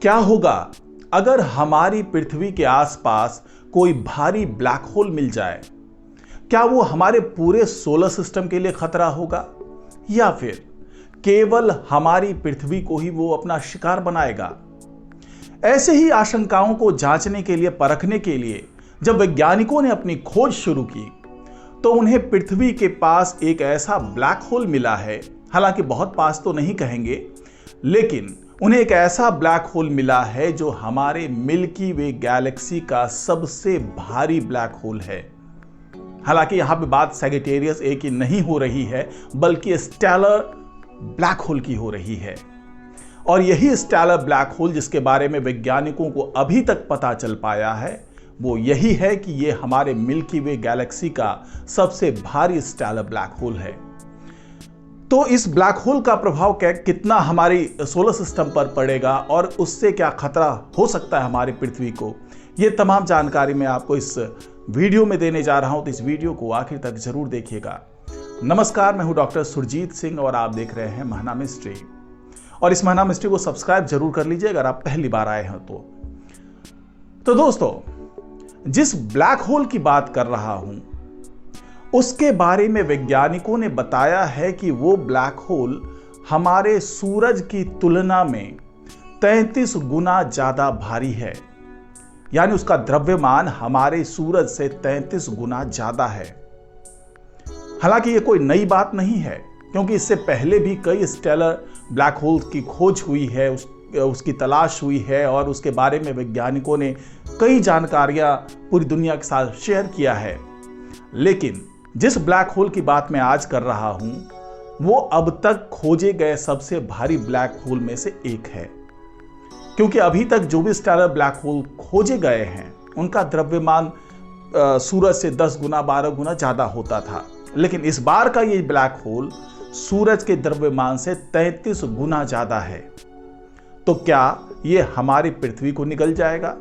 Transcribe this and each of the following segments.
क्या होगा अगर हमारी पृथ्वी के आसपास कोई भारी ब्लैक होल मिल जाए? क्या वो हमारे पूरे सोलर सिस्टम के लिए खतरा होगा या फिर केवल हमारी पृथ्वी को ही वो अपना शिकार बनाएगा? ऐसे ही आशंकाओं को जांचने के लिए, परखने के लिए जब वैज्ञानिकों ने अपनी खोज शुरू की तो उन्हें पृथ्वी के पास एक ऐसा ब्लैक होल मिला है। हालांकि बहुत पास तो नहीं कहेंगे, लेकिन उन्हें एक ऐसा ब्लैक होल मिला है जो हमारे मिल्की वे गैलेक्सी का सबसे भारी ब्लैक होल है। हालांकि यहां पे बात सैजिटेरियस ए की नहीं हो रही है, बल्कि स्टेलर ब्लैक होल की हो रही है। और यही स्टेलर ब्लैक होल जिसके बारे में वैज्ञानिकों को अभी तक पता चल पाया है, वो यही है कि ये हमारे मिल्की वे गैलेक्सी का सबसे भारी स्टेलर ब्लैक होल है। तो इस ब्लैक होल का प्रभाव कितना हमारी सोलर सिस्टम पर पड़ेगा और उससे क्या खतरा हो सकता है हमारी पृथ्वी को, ये तमाम जानकारी मैं आपको इस वीडियो में देने जा रहा हूं। तो इस वीडियो को आखिर तक जरूर देखिएगा। नमस्कार, मैं हूं डॉक्टर सुरजीत सिंह और आप देख रहे हैं महाना मिस्ट्री। और इस महाना मिस्ट्री को सब्सक्राइब जरूर कर लीजिए अगर आप पहली बार आए हैं तो दोस्तों, जिस ब्लैक होल की बात कर रहा हूं उसके बारे में वैज्ञानिकों ने बताया है कि वो ब्लैक होल हमारे सूरज की तुलना में 33 गुना ज्यादा भारी है। यानी उसका द्रव्यमान हमारे सूरज से 33 गुना ज्यादा है। हालांकि ये कोई नई बात नहीं है, क्योंकि इससे पहले भी कई स्टेलर ब्लैक होल की खोज हुई है, उसकी तलाश हुई है और उसके बारे में वैज्ञानिकों ने कई जानकारियां पूरी दुनिया के साथ शेयर किया है। लेकिन जिस ब्लैक होल की बात मैं आज कर रहा हूं वो अब तक खोजे गए सबसे भारी ब्लैक होल में से एक है। क्योंकि अभी तक जो भी स्टेलर ब्लैक होल खोजे गए हैं उनका द्रव्यमान सूरज से 10 गुना 12 गुना ज्यादा होता था, लेकिन इस बार का ये ब्लैक होल सूरज के द्रव्यमान से 33 गुना ज्यादा है। तो क्या ये हमारी पृथ्वी को निगल जाएगा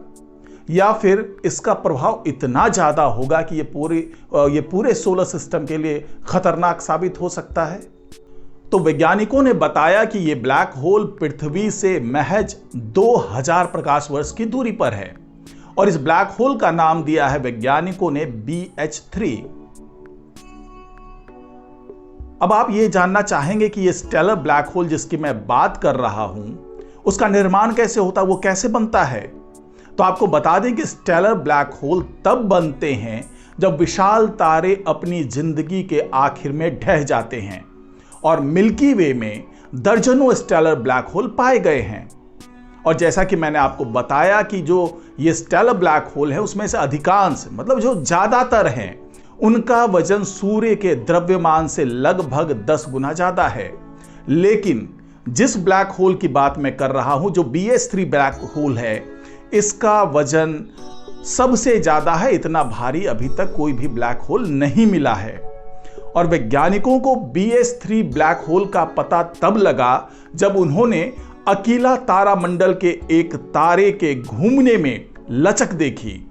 या फिर इसका प्रभाव इतना ज्यादा होगा कि ये पूरे सोलर सिस्टम के लिए खतरनाक साबित हो सकता है? तो वैज्ञानिकों ने बताया कि ये ब्लैक होल पृथ्वी से महज 2000 प्रकाश वर्ष की दूरी पर है और इस ब्लैक होल का नाम दिया है वैज्ञानिकों ने BH3। अब आप ये जानना चाहेंगे कि ये स्टेलर ब्लैक होल जिसकी मैं बात कर रहा हूं उसका निर्माण कैसे होता है, वो कैसे बनता है? तो आपको बता दें कि स्टेलर ब्लैक होल तब बनते हैं जब विशाल तारे अपनी जिंदगी के आखिर में ढह जाते हैं और मिल्की वे में दर्जनों स्टेलर ब्लैक होल पाए गए हैं। और जैसा कि मैंने आपको बताया कि जो ये स्टेलर ब्लैक होल है उसमें से अधिकांश, मतलब जो ज्यादातर हैं, उनका वजन सूर्य के द्रव्यमान से लगभग 10 गुना ज्यादा है। लेकिन जिस ब्लैक होल की बात मैं कर रहा हूं, जो BH3 ब्लैक होल है, इसका वजन सबसे ज्यादा है। इतना भारी अभी तक कोई भी ब्लैक होल नहीं मिला है। और वैज्ञानिकों को BH3 ब्लैक होल का पता तब लगा जब उन्होंने अकेला तारामंडल के एक तारे के घूमने में लचक देखी।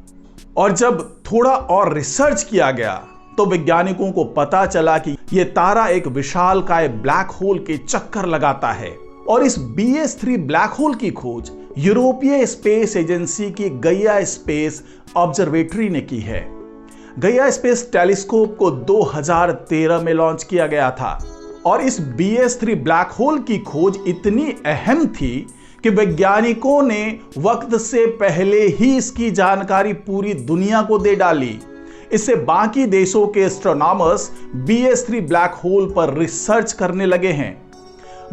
और जब थोड़ा और रिसर्च किया गया तो वैज्ञानिकों को पता चला कि यह तारा एक विशालकाय ब्लैक होल के चक्कर लगाता है। और इस BH3 ब्लैक होल की खोज यूरोपीय स्पेस एजेंसी की गैया स्पेस ऑब्जर्वेटरी ने की है। गैया स्पेस टेलीस्कोप को 2013 में लॉन्च किया गया था और इस BH3 ब्लैक होल की खोज इतनी अहम थी कि वैज्ञानिकों ने वक्त से पहले ही इसकी जानकारी पूरी दुनिया को दे डाली। इससे बाकी देशों के एस्ट्रोनॉमर्स BH3 ब्लैक होल पर रिसर्च करने लगे हैं।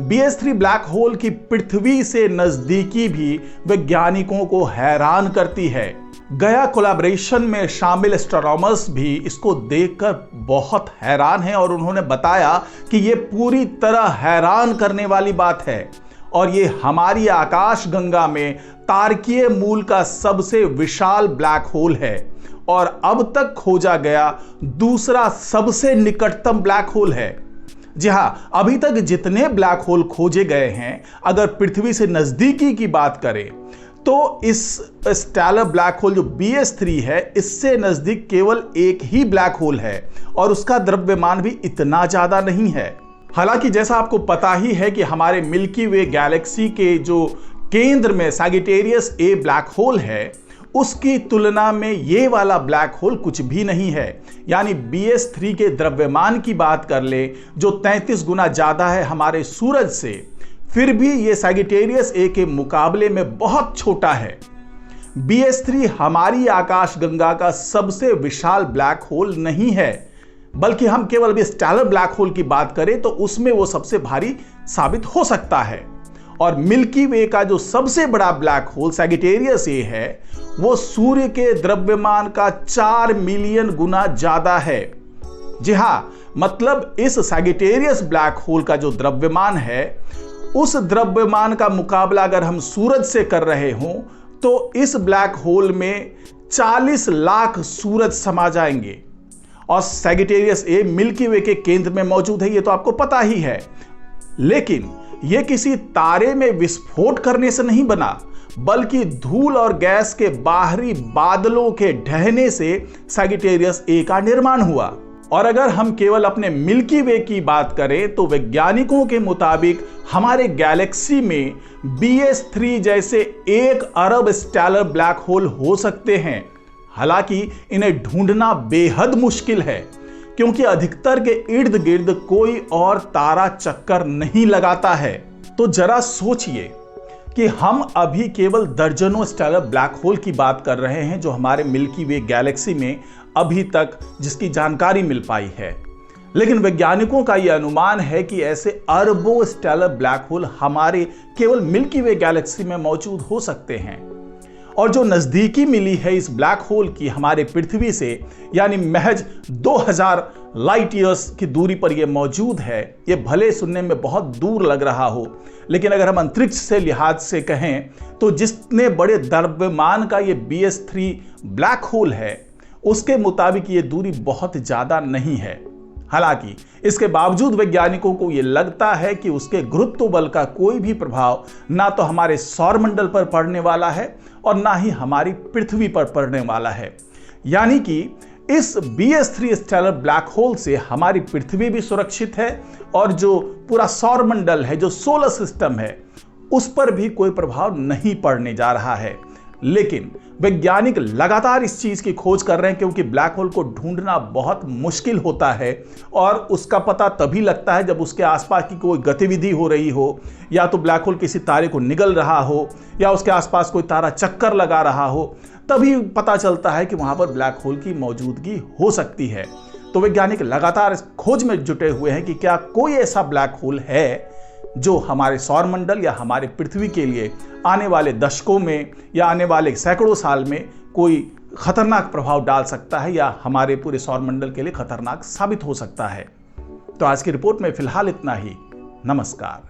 BH3 ब्लैक होल की पृथ्वी से नजदीकी भी वैज्ञानिकों को हैरान करती है। गया कोलैबोरेशन में शामिल एस्ट्रोनॉमर्स भी इसको देखकर बहुत हैरान हैं और उन्होंने बताया कि यह पूरी तरह हैरान करने वाली बात है और ये हमारी आकाश गंगा में तारकीय मूल का सबसे विशाल ब्लैक होल है और अब तक खोजा गया दूसरा सबसे निकटतम ब्लैक होल है। जी हां, अभी तक जितने ब्लैक होल खोजे गए हैं, अगर पृथ्वी से नजदीकी की बात करें तो इस स्टेलर ब्लैक होल जो BH3 है, इससे नजदीक केवल एक ही ब्लैक होल है और उसका द्रव्यमान भी इतना ज्यादा नहीं है। हालांकि जैसा आपको पता ही है कि हमारे मिल्की वे गैलेक्सी के जो केंद्र में सैजिटेरियस ए ब्लैक होल है, उसकी तुलना में ये वाला ब्लैक होल कुछ भी नहीं है। यानी BS3 के द्रव्यमान की बात कर ले जो 33 गुना ज्यादा है हमारे सूरज से, फिर भी ये सैजिटेरियस ए के मुकाबले में बहुत छोटा है। BS3 हमारी आकाशगंगा का सबसे विशाल ब्लैक होल नहीं है, बल्कि हम केवल स्टेलर ब्लैक होल की बात करें तो उसमें वो सबसे भारी साबित हो सकता है। और मिल्की वे का जो सबसे बड़ा ब्लैक होल सैजिटेरियस ए है, वो सूर्य के द्रव्यमान का 4 मिलियन गुना ज्यादा है। जी हां, मतलब इस सैजिटेरियस ब्लैक होल का जो द्रव्यमान है, उस द्रव्यमान का मुकाबला अगर हम सूरज से कर रहे हों तो इस ब्लैक होल में 40 लाख सूरज समा जाएंगे। और सैजिटेरियस ए मिल्की वे के केंद्र में मौजूद है, ये तो आपको पता ही है। लेकिन यह किसी तारे में विस्फोट करने से नहीं बना, बल्कि धूल और गैस के बाहरी बादलों के ढहने से सैजिटेरियस ए का निर्माण हुआ। और अगर हम केवल अपने मिल्की वे की बात करें तो वैज्ञानिकों के मुताबिक हमारे गैलेक्सी में BS3 जैसे 1 अरब स्टेलर ब्लैक होल हो सकते हैं। हालांकि इन्हें ढूंढना बेहद मुश्किल है, क्योंकि अधिकतर के इर्द गिर्द कोई और तारा चक्कर नहीं लगाता है। तो जरा सोचिए कि हम अभी केवल दर्जनों स्टेलर ब्लैक होल की बात कर रहे हैं जो हमारे मिल्की वे गैलेक्सी में अभी तक जिसकी जानकारी मिल पाई है। लेकिन वैज्ञानिकों का यह अनुमान है कि ऐसे अरबों स्टेलर ब्लैक होल हमारे केवल मिल्की वे गैलेक्सी में मौजूद हो सकते हैं। और जो नजदीकी मिली है इस ब्लैक होल की हमारे पृथ्वी से, यानी महज 2000 लाइट ईयर्स की दूरी पर यह मौजूद है। यह भले सुनने में बहुत दूर लग रहा हो, लेकिन अगर हम अंतरिक्ष से लिहाज से कहें तो जितने बड़े द्रव्यमान का यह BS3 ब्लैक होल है, उसके मुताबिक यह दूरी बहुत ज्यादा नहीं है। हालांकि इसके बावजूद वैज्ञानिकों को यह लगता है कि उसके गुरुत्व बल का कोई भी प्रभाव ना तो हमारे सौरमंडल पर पड़ने वाला है और ना ही हमारी पृथ्वी पर पड़ने वाला है। यानी कि इस BS3 स्टेलर ब्लैक होल से हमारी पृथ्वी भी सुरक्षित है और जो पूरा सौरमंडल है, जो सोलर सिस्टम है, उस पर भी कोई प्रभाव नहीं पड़ने जा रहा है। लेकिन वैज्ञानिक लगातार इस चीज की खोज कर रहे हैं, क्योंकि ब्लैक होल को ढूंढना बहुत मुश्किल होता है और उसका पता तभी लगता है जब उसके आसपास की कोई गतिविधि हो रही हो, या तो ब्लैक होल किसी तारे को निगल रहा हो या उसके आसपास कोई तारा चक्कर लगा रहा हो, तभी पता चलता है कि वहां पर ब्लैक होल की मौजूदगी हो सकती है। तो वैज्ञानिक लगातार खोज में जुटे हुए हैं कि क्या कोई ऐसा ब्लैक होल है जो हमारे सौरमंडल या हमारे पृथ्वी के लिए आने वाले दशकों में या आने वाले सैकड़ों साल में कोई खतरनाक प्रभाव डाल सकता है या हमारे पूरे सौरमंडल के लिए खतरनाक साबित हो सकता है। तो आज की रिपोर्ट में फिलहाल इतना ही। नमस्कार।